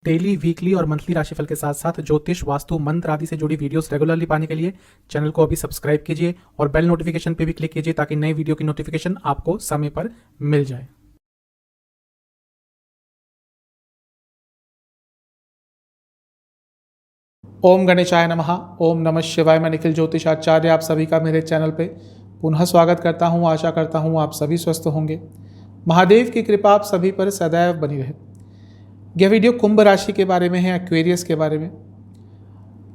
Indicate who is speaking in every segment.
Speaker 1: Daily, weekly और monthly राशिफल के साथ साथ ज्योतिष, वास्तु, मंत्र आदि से जुड़ी वीडियोस रेगुलरली पाने के लिए चैनल को अभी सब्सक्राइब कीजिए और बेल नोटिफिकेशन पे भी क्लिक कीजिए ताकि नई वीडियो की नोटिफिकेशन आपको समय पर मिल जाए।
Speaker 2: ओम गणेशाय नमः। ओम नमः शिवाय। मैं निखिल ज्योतिषाचार्य आप सभी का मेरे चैनल पे पुनः स्वागत करता हूँ। आशा करता हूँ आप सभी स्वस्थ होंगे। महादेव की कृपा आप सभी पर सदैव बनी रहे। यह वीडियो कुंभ राशि के बारे में है, एक्वेरियस के बारे में।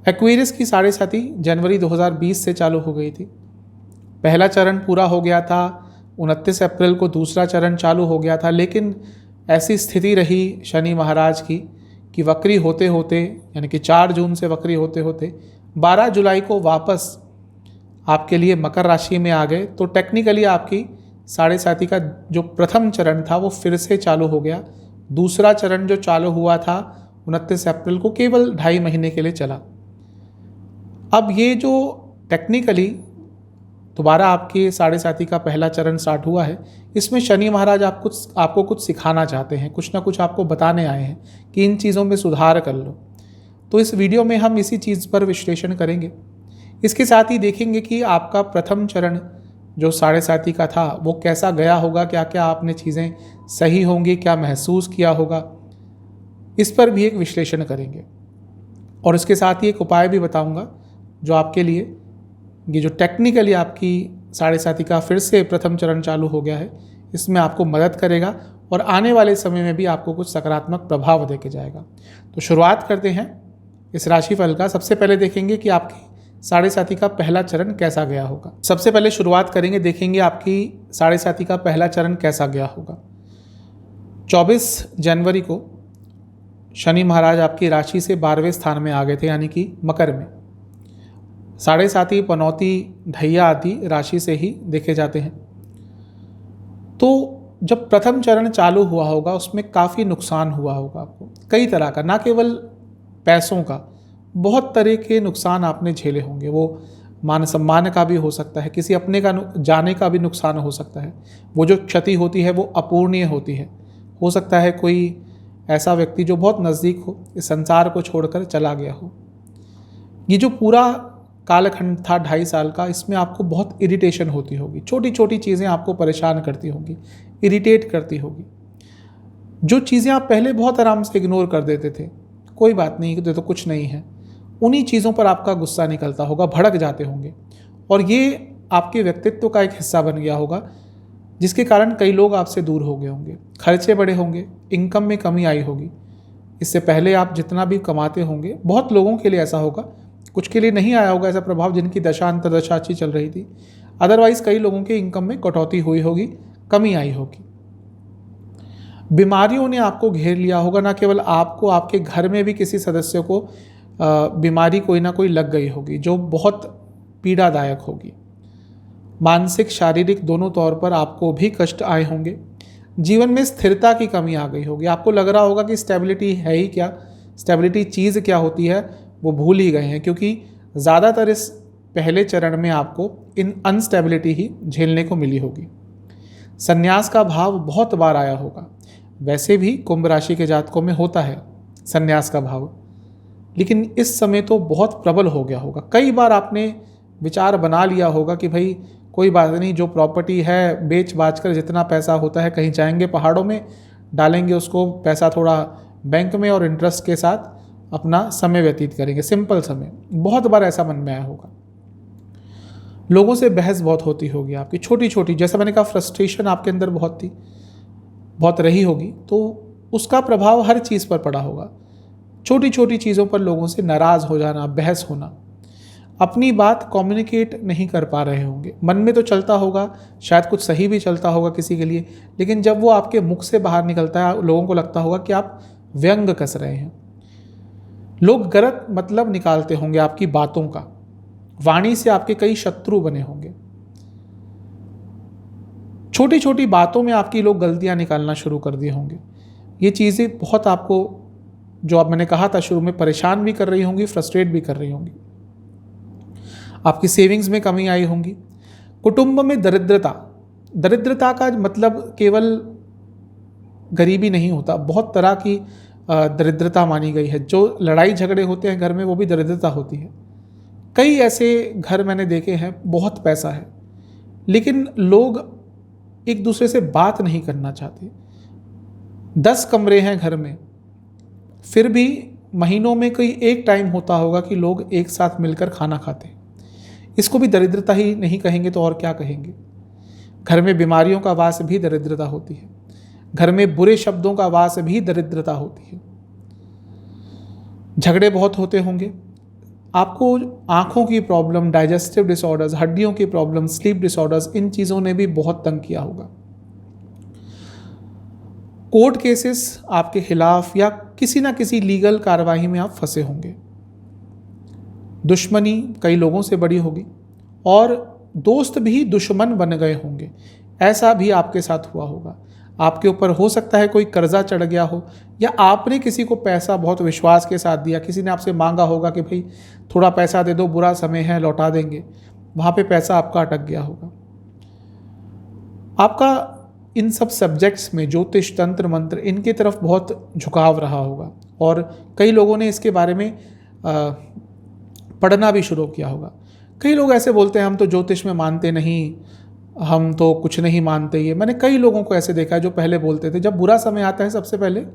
Speaker 2: एक्वेरियस की 7.5 जनवरी 2020 से चालू हो गई थी। पहला चरण पूरा हो गया था, 29 अप्रैल को दूसरा चरण चालू हो गया था। लेकिन ऐसी स्थिति रही शनि महाराज की कि वक्री होते होते, यानी कि 4 जून से वक्री होते होते 12 जुलाई को वापस आपके लिए मकर राशि में आ गए। तो टेक्निकली आपकी 7.5 का जो प्रथम चरण था वो फिर से चालू हो गया। दूसरा चरण जो चालू हुआ था 29 अप्रैल को, केवल 2.5 महीने के लिए चला। अब ये जो टेक्निकली दोबारा आपके 7.5 का पहला चरण स्टार्ट हुआ है, इसमें शनि महाराज आपको कुछ सिखाना चाहते हैं, कुछ ना कुछ आपको बताने आए हैं कि इन चीज़ों में सुधार कर लो। तो इस वीडियो में हम इसी चीज़ पर विश्लेषण करेंगे। इसके साथ ही देखेंगे कि आपका प्रथम चरण जो 7.5 का था वो कैसा गया होगा, क्या क्या आपने चीज़ें सही होंगी, क्या महसूस किया होगा, इस पर भी एक विश्लेषण करेंगे। और इसके साथ ही एक उपाय भी बताऊंगा जो आपके लिए, ये जो टेक्निकली आपकी 7.5 का फिर से प्रथम चरण चालू हो गया है, इसमें आपको मदद करेगा और आने वाले समय में भी आपको कुछ सकारात्मक प्रभाव देके जाएगा। तो शुरुआत करते हैं इस राशिफल का। सबसे पहले देखेंगे कि आपकी 7.5 का पहला चरण कैसा गया होगा। सबसे पहले शुरुआत करेंगे, देखेंगे आपकी 7.5 का पहला चरण कैसा गया होगा। 24 जनवरी को शनि महाराज आपकी राशि से 12वें स्थान में आ गए थे, यानी कि मकर में। 7.5 पनौती, ढैया आदि राशि से ही देखे जाते हैं। तो जब प्रथम चरण चालू हुआ होगा उसमें काफ़ी नुकसान हुआ होगा आपको, कई तरह का, ना केवल पैसों का, बहुत तरह के नुकसान आपने झेले होंगे। वो मान सम्मान का भी हो सकता है, किसी अपने का जाने का भी नुकसान हो सकता है। वो जो क्षति होती है वो अपूर्णीय होती है। हो सकता है कोई ऐसा व्यक्ति जो बहुत नज़दीक हो, इस संसार को छोड़कर चला गया हो। ये जो पूरा कालखंड था 2.5 साल का, इसमें आपको बहुत इरिटेशन होती होगी, छोटी छोटी चीज़ें आपको परेशान करती होंगी, इरिटेट करती होगी। जो चीज़ें आप पहले बहुत आराम से इग्नोर कर देते थे, कोई बात नहीं, तो कुछ नहीं है, उन्हीं चीज़ों पर आपका गुस्सा निकलता होगा, भड़क जाते होंगे। और ये आपके व्यक्तित्व का एक हिस्सा बन गया होगा, जिसके कारण कई लोग आपसे दूर हो गए होंगे, खर्चे बढ़े होंगे, इनकम में कमी आई होगी। इससे पहले आप जितना भी कमाते होंगे, बहुत लोगों के लिए ऐसा होगा, कुछ के लिए नहीं आया होगा ऐसा प्रभाव जिनकी दशा अंतर्दशा अच्छी चल रही थी। अदरवाइज कई लोगों के इनकम में कटौती हुई होगी, कमी आई होगी। बीमारियों ने आपको घेर लिया होगा, ना केवल आपको, आपके घर में भी किसी सदस्य को बीमारी कोई ना कोई लग गई होगी जो बहुत पीड़ादायक होगी। मानसिक शारीरिक दोनों तौर पर आपको भी कष्ट आए होंगे। जीवन में स्थिरता की कमी आ गई होगी। आपको लग रहा होगा कि स्टेबिलिटी है ही क्या, स्टेबिलिटी चीज़ क्या होती है वो भूल ही गए हैं, क्योंकि ज़्यादातर इस पहले चरण में आपको इन अनस्टेबिलिटी ही झेलने को मिली होगी। संन्यास का भाव बहुत बार आया होगा। वैसे भी कुंभ राशि के जातकों में होता है संन्यास का भाव, लेकिन इस समय तो बहुत प्रबल हो गया होगा। कई बार आपने विचार बना लिया होगा कि भाई कोई बात नहीं, जो प्रॉपर्टी है बेच बाच कर जितना पैसा होता है, कहीं जाएंगे पहाड़ों में, डालेंगे उसको पैसा थोड़ा बैंक में और इंटरेस्ट के साथ अपना समय व्यतीत करेंगे, सिंपल समय। बहुत बार ऐसा मन में आया होगा। लोगों से बहस बहुत होती होगी आपकी, छोटी छोटी, जैसा मैंने कहा, फ्रस्ट्रेशन आपके अंदर बहुत रही होगी, तो उसका प्रभाव हर चीज़ पर पड़ा होगा। छोटी छोटी चीज़ों पर लोगों से नाराज़ हो जाना, बहस होना, अपनी बात कम्युनिकेट नहीं कर पा रहे होंगे। मन में तो चलता होगा, शायद कुछ सही भी चलता होगा किसी के लिए, लेकिन जब वो आपके मुख से बाहर निकलता है, लोगों को लगता होगा कि आप व्यंग कस रहे हैं। लोग गलत मतलब निकालते होंगे आपकी बातों का, वाणी से आपके कई शत्रु बने होंगे। छोटी छोटी बातों में आपकी लोग गलतियां निकालना शुरू कर दिए होंगे। ये चीज़ें बहुत आपको, जो अब मैंने कहा था शुरू में, परेशान भी कर रही होंगी, फ्रस्ट्रेट भी कर रही होंगी। आपकी सेविंग्स में कमी आई होंगी। कुटुंब में दरिद्रता का मतलब केवल गरीबी नहीं होता, बहुत तरह की दरिद्रता मानी गई है। जो लड़ाई झगड़े होते हैं घर में, वो भी दरिद्रता होती है। कई ऐसे घर मैंने देखे हैं, बहुत पैसा है लेकिन लोग एक दूसरे से बात नहीं करना चाहते। 10 कमरे हैं घर में, फिर भी महीनों में कोई एक टाइम होता होगा कि लोग एक साथ मिलकर खाना खाते हैं। इसको भी दरिद्रता ही नहीं कहेंगे तो और क्या कहेंगे। घर में बीमारियों का वास भी दरिद्रता होती है। घर में बुरे शब्दों का वास भी दरिद्रता होती है। झगड़े बहुत होते होंगे। आपको आँखों की प्रॉब्लम, डाइजेस्टिव डिसऑर्डर्स, हड्डियों की प्रॉब्लम, स्लीप डिसऑर्डर्स, इन चीज़ों ने भी बहुत तंग किया होगा। कोर्ट केसेस आपके खिलाफ या किसी ना किसी लीगल कार्रवाई में आप फंसे होंगे। दुश्मनी कई लोगों से बड़ी होगी और दोस्त भी दुश्मन बन गए होंगे। ऐसा भी आपके साथ हुआ होगा। आपके ऊपर हो सकता है कोई कर्जा चढ़ गया हो, या आपने किसी को पैसा बहुत विश्वास के साथ दिया। किसी ने आपसे मांगा होगा कि भाई थोड़ा पैसा दे दो, बुरा समय है, लौटा देंगे। वहाँ पे पैसा आपका अटक गया होगा। आपका इन सब सब्जेक्ट्स में ज्योतिष, तंत्र, मंत्र, इनके तरफ बहुत झुकाव रहा होगा और कई लोगों ने इसके बारे में पढ़ना भी शुरू किया होगा। कई लोग ऐसे बोलते हैं हम तो ज्योतिष में मानते नहीं, हम तो कुछ नहीं मानते। ये मैंने कई लोगों को ऐसे देखा है जो पहले बोलते थे। जब बुरा समय आता है सबसे पहले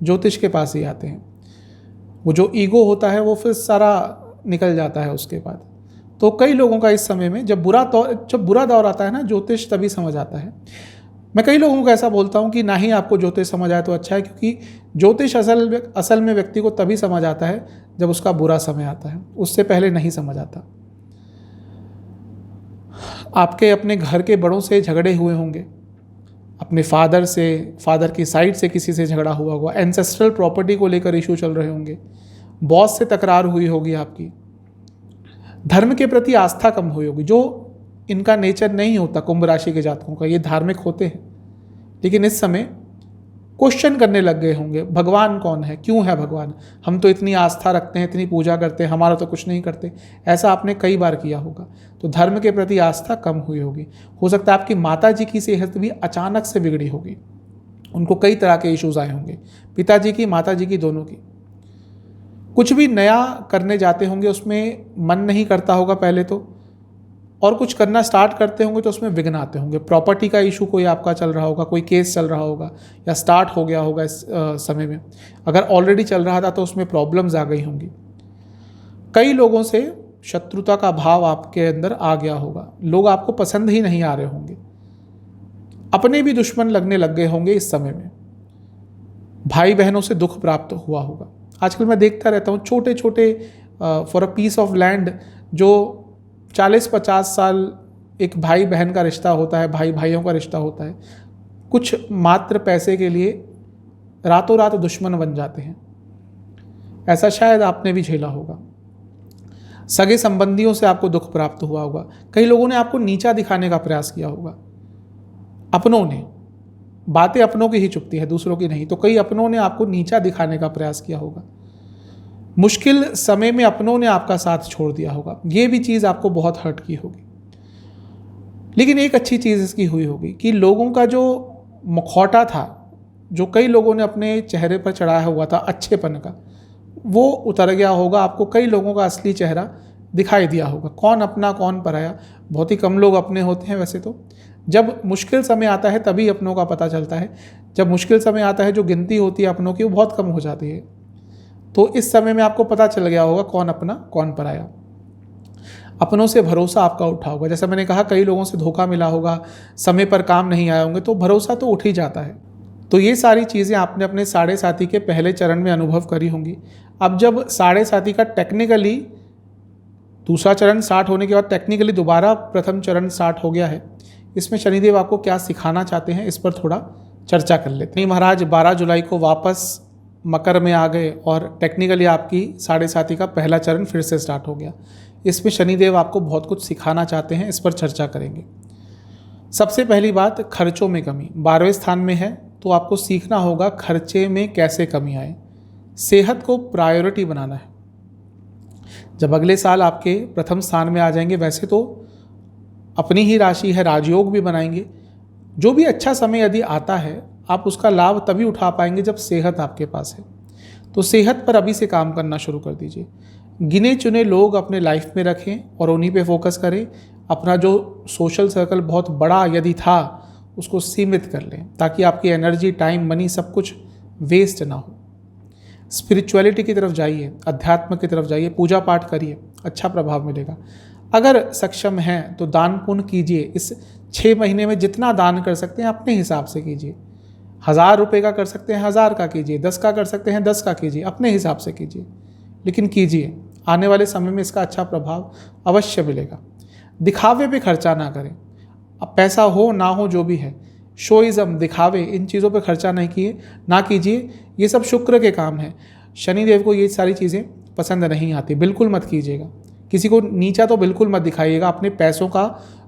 Speaker 2: ज्योतिष के पास ही आते हैं। वो जो ईगो होता है वो फिर सारा निकल जाता है उसके बाद। तो कई लोगों का इस समय में जब बुरा दौर आता है ना, ज्योतिष तभी समझ आता है। मैं कई लोगों को ऐसा बोलता हूँ कि ना ही आपको ज्योतिष समझ आए तो अच्छा है, क्योंकि ज्योतिष असल में व्यक्ति को तभी समझ आता है जब उसका बुरा समय आता है, उससे पहले नहीं समझ आता। आपके अपने घर के बड़ों से झगड़े हुए होंगे, अपने फादर की साइड से किसी से झगड़ा हुआ होगा, एंसेस्ट्रल प्रॉपर्टी को लेकर इशू चल रहे होंगे, बॉस से तकरार हुई होगी आपकी, धर्म के प्रति आस्था कम हुई होगी। जो इनका नेचर नहीं होता कुंभ राशि के जातकों का, ये धार्मिक होते हैं लेकिन इस समय क्वेश्चन करने लग गए होंगे, भगवान कौन है, क्यों है भगवान, हम तो इतनी आस्था रखते हैं, इतनी पूजा करते हैं, हमारा तो कुछ नहीं करते। ऐसा आपने कई बार किया होगा, तो धर्म के प्रति आस्था कम हुई होगी। हो सकता है आपकी माता जी की सेहत भी अचानक से बिगड़ी होगी, उनको कई तरह के इश्यूज आए होंगे, पिताजी की, माता जी की, दोनों की। कुछ भी नया करने जाते होंगे उसमें मन नहीं करता होगा पहले तो, और कुछ करना स्टार्ट करते होंगे तो उसमें विघ्न आते होंगे। प्रॉपर्टी का इशू कोई आपका चल रहा होगा, कोई केस चल रहा होगा या स्टार्ट हो गया होगा इस समय में। अगर ऑलरेडी चल रहा था तो उसमें प्रॉब्लम्स आ गई होंगी। कई लोगों से शत्रुता का भाव आपके अंदर आ गया होगा, लोग आपको पसंद ही नहीं आ रहे होंगे, अपने भी दुश्मन लगने लग गए होंगे इस समय में। भाई बहनों से दुख प्राप्त हुआ होगा। आजकल मैं देखता रहता हूँ छोटे छोटे for a piece of land, जो 40-50 साल एक भाई बहन का रिश्ता होता है, भाई भाइयों का रिश्ता होता है, कुछ मात्र पैसे के लिए रातों रात दुश्मन बन जाते हैं। ऐसा शायद आपने भी झेला होगा। सगे संबंधियों से आपको दुख प्राप्त हुआ होगा। कई लोगों ने आपको नीचा दिखाने का प्रयास किया होगा, अपनों ने। बातें अपनों की ही चुपती है, दूसरों की नहीं। तो कई अपनों ने आपको नीचा दिखाने का प्रयास किया होगा। मुश्किल समय में अपनों ने आपका साथ छोड़ दिया होगा। ये भी चीज़ आपको बहुत हर्ट की होगी। लेकिन एक अच्छी चीज़ इसकी हुई होगी कि लोगों का जो मुखौटा था, जो कई लोगों ने अपने चेहरे पर चढ़ाया हुआ था अच्छेपन का, वो उतर गया होगा। आपको कई लोगों का असली चेहरा दिखाई दिया होगा। कौन अपना कौन पराया, बहुत ही कम लोग अपने होते हैं वैसे तो। जब मुश्किल समय आता है तभी अपनों का पता चलता है। जब मुश्किल समय आता है जो गिनती होती है अपनों की वो बहुत कम हो जाती है। तो इस समय में आपको पता चल गया होगा कौन अपना कौन पराया। अपनों से भरोसा आपका उठा होगा। जैसा मैंने कहा, कई लोगों से धोखा मिला होगा, समय पर काम नहीं आए होंगे, तो भरोसा तो उठ ही जाता है। तो ये सारी चीज़ें आपने अपने साढ़े साथी के पहले चरण में अनुभव करी होंगी। अब जब साढ़े साथी का टेक्निकली दूसरा चरण स्टार्ट होने के बाद टेक्निकली दोबारा प्रथम चरण स्टार्ट हो गया है, इसमें शनिदेव आपको क्या सिखाना चाहते हैं इस पर थोड़ा चर्चा कर लेते हैं। महाराज 12 जुलाई को वापस मकर में आ गए और टेक्निकली आपकी साढ़े साथी का पहला चरण फिर से स्टार्ट हो गया। इसमें शनिदेव आपको बहुत कुछ सिखाना चाहते हैं, इस पर चर्चा करेंगे। सबसे पहली बात, खर्चों में कमी। 12वें स्थान में है तो आपको सीखना होगा खर्चे में कैसे कमी आए। सेहत को प्रायोरिटी बनाना है। जब अगले साल आपके प्रथम स्थान में आ जाएंगे, वैसे तो अपनी ही राशि है, राजयोग भी बनाएंगे। जो भी अच्छा समय यदि आता है आप उसका लाभ तभी उठा पाएंगे जब सेहत आपके पास है। तो सेहत पर अभी से काम करना शुरू कर दीजिए। गिने चुने लोग अपने लाइफ में रखें और उन्हीं पे फोकस करें। अपना जो सोशल सर्कल बहुत बड़ा यदि था उसको सीमित कर लें, ताकि आपकी एनर्जी, टाइम, मनी सब कुछ वेस्ट ना हो। स्पिरिचुअलिटी की तरफ जाइए, अध्यात्म की तरफ जाइए, पूजा पाठ करिए, अच्छा प्रभाव मिलेगा। अगर सक्षम हैं तो दान पुण्य कीजिए। इस 6 महीने में जितना दान कर सकते हैं अपने हिसाब से कीजिए। 1000 रुपये का कर सकते हैं 1000 का कीजिए, 10 का कर सकते हैं 10 का कीजिए, अपने हिसाब से कीजिए, लेकिन कीजिए। आने वाले समय में इसका अच्छा प्रभाव अवश्य मिलेगा। दिखावे पे खर्चा ना करें। अब पैसा हो ना हो जो भी है, शोइज्म, दिखावे, इन चीज़ों पे खर्चा नहीं कीजिए। ये सब शुक्र के काम है। शनिदेव को ये सारी चीज़ें पसंद नहीं आती, बिल्कुल मत कीजिएगा। किसी को नीचा तो बिल्कुल मत दिखाइएगा। अपने पैसों का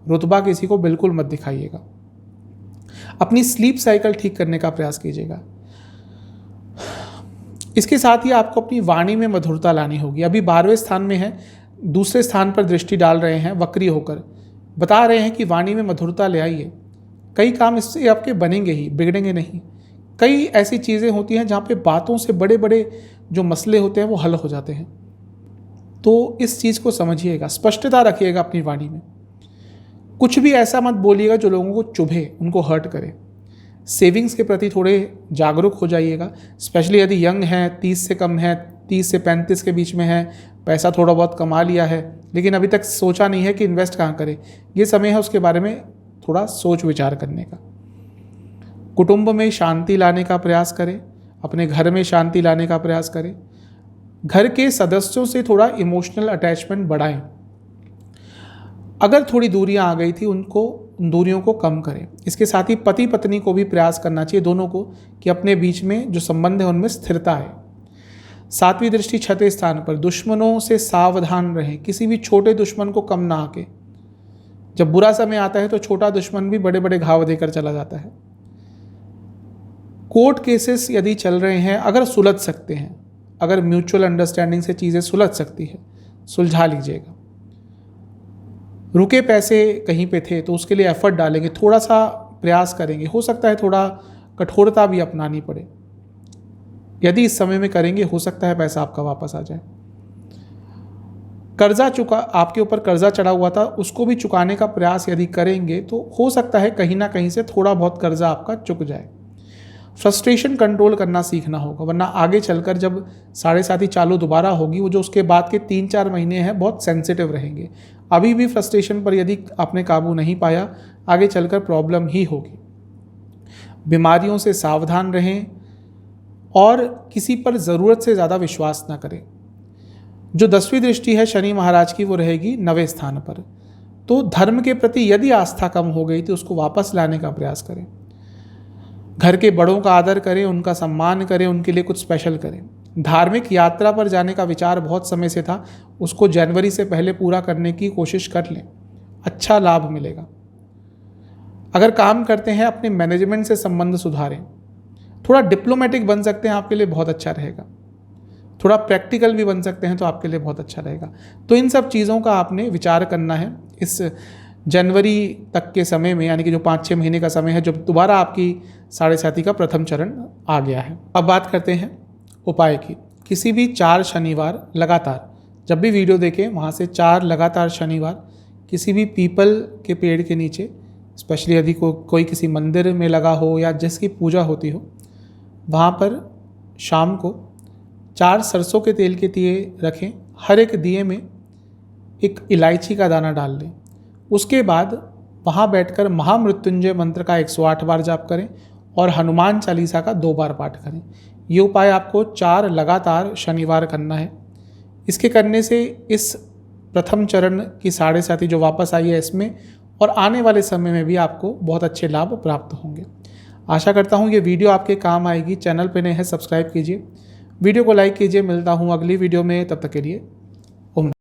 Speaker 2: रुतबा किसी को बिल्कुल मत दिखाइएगा। अपनी स्लीप साइकिल ठीक करने का प्रयास कीजिएगा। इसके साथ ही आपको अपनी वाणी में मधुरता लानी होगी। अभी 12वें स्थान में है, दूसरे स्थान पर दृष्टि डाल रहे हैं वक्री होकर। बता रहे हैं कि वाणी में मधुरता ले आइए। कई काम इससे आपके बनेंगे ही, बिगड़ेंगे नहीं। कई ऐसी चीज़ें होती हैं जहाँ पे बातों से बड़े बड़े जो मसले होते हैं वो हल हो जाते हैं। तो इस चीज़ को समझिएगा, स्पष्टता रखिएगा अपनी वाणी में। कुछ भी ऐसा मत बोलिएगा जो लोगों को चुभे, उनको हर्ट करे। सेविंग्स के प्रति थोड़े जागरूक हो जाइएगा। स्पेशली यदि यंग हैं, 30 से कम है, 30 से 35 के बीच में है, पैसा थोड़ा बहुत कमा लिया है लेकिन अभी तक सोचा नहीं है कि इन्वेस्ट कहाँ करें, ये समय है उसके बारे में थोड़ा सोच विचार करने का। कुटुंब में शांति लाने का प्रयास करें, अपने घर में शांति लाने का प्रयास करें। घर के सदस्यों से थोड़ा इमोशनल अटैचमेंट बढ़ाएं। अगर थोड़ी दूरियां आ गई थी उन दूरियों को कम करें। इसके साथ ही पति पत्नी को भी प्रयास करना चाहिए, दोनों को, कि अपने बीच में जो संबंध है उनमें स्थिरता है। 7वीं दृष्टि 6ठे स्थान पर, दुश्मनों से सावधान रहें। किसी भी छोटे दुश्मन को कम ना आके। जब बुरा समय आता है तो छोटा दुश्मन भी बड़े बड़े घाव देकर चला जाता है। कोर्ट केसेस यदि चल रहे हैं, अगर सुलझ सकते हैं, अगर म्यूचुअल अंडरस्टैंडिंग से चीज़ें सुलझ सकती है, सुलझा लीजिएगा। रुके पैसे कहीं पे थे तो उसके लिए एफर्ट डालेंगे, थोड़ा सा प्रयास करेंगे। हो सकता है थोड़ा कठोरता भी अपनानी पड़े। यदि इस समय में करेंगे हो सकता है पैसा आपका वापस आ जाए। कर्जा आपके ऊपर कर्जा चढ़ा हुआ था, उसको भी चुकाने का प्रयास यदि करेंगे तो हो सकता है कहीं ना कहीं से थोड़ा बहुत कर्जा आपका चुक जाए। फ्रस्ट्रेशन कंट्रोल करना सीखना होगा, वरना आगे चलकर जब 7.5 चालू दोबारा होगी, वो जो उसके बाद के 3-4 महीने हैं बहुत सेंसिटिव रहेंगे। अभी भी फ्रस्ट्रेशन पर यदि आपने काबू नहीं पाया, आगे चलकर प्रॉब्लम ही होगी। बीमारियों से सावधान रहें और किसी पर ज़रूरत से ज़्यादा विश्वास ना करें। जो 10वीं दृष्टि है शनि महाराज की, वो रहेगी 9वें स्थान पर। तो धर्म के प्रति यदि आस्था कम हो गई तो उसको वापस लाने का प्रयास करें। घर के बड़ों का आदर करें, उनका सम्मान करें, उनके लिए कुछ स्पेशल करें। धार्मिक यात्रा पर जाने का विचार बहुत समय से था, उसको जनवरी से पहले पूरा करने की कोशिश कर लें, अच्छा लाभ मिलेगा। अगर काम करते हैं अपने मैनेजमेंट से संबंध सुधारें, थोड़ा डिप्लोमेटिक बन सकते हैं, आपके लिए बहुत अच्छा रहेगा। थोड़ा प्रैक्टिकल भी बन सकते हैं तो आपके लिए बहुत अच्छा रहेगा। तो इन सब चीज़ों का आपने विचार करना है इस जनवरी तक के समय में, यानी कि जो 5-6 महीने का समय है, जब दोबारा आपकी 7.5 का प्रथम चरण आ गया है। अब बात करते हैं उपाय की। किसी भी 4 शनिवार लगातार, जब भी वीडियो देखें वहाँ से 4 लगातार शनिवार किसी भी पीपल के पेड़ के नीचे, स्पेशली यदि कोई किसी मंदिर में लगा हो या जिसकी पूजा होती हो, वहाँ पर शाम को 4 सरसों के तेल के दिए रखें। हर एक दिए में एक इलायची का दाना डाल लें। उसके बाद वहाँ बैठकर महामृत्युंजय मंत्र का 108 बार जाप करें और हनुमान चालीसा का 2 बार पाठ करें। ये उपाय आपको 4 लगातार शनिवार करना है। इसके करने से इस प्रथम चरण की 7.5 जो वापस आई है इसमें और आने वाले समय में भी आपको बहुत अच्छे लाभ प्राप्त होंगे। आशा करता हूँ ये वीडियो आपके काम आएगी। चैनल पे नए हैं, सब्सक्राइब कीजिए, वीडियो को लाइक कीजिए। मिलता हूँ अगली वीडियो में, तब तक के लिए ओम।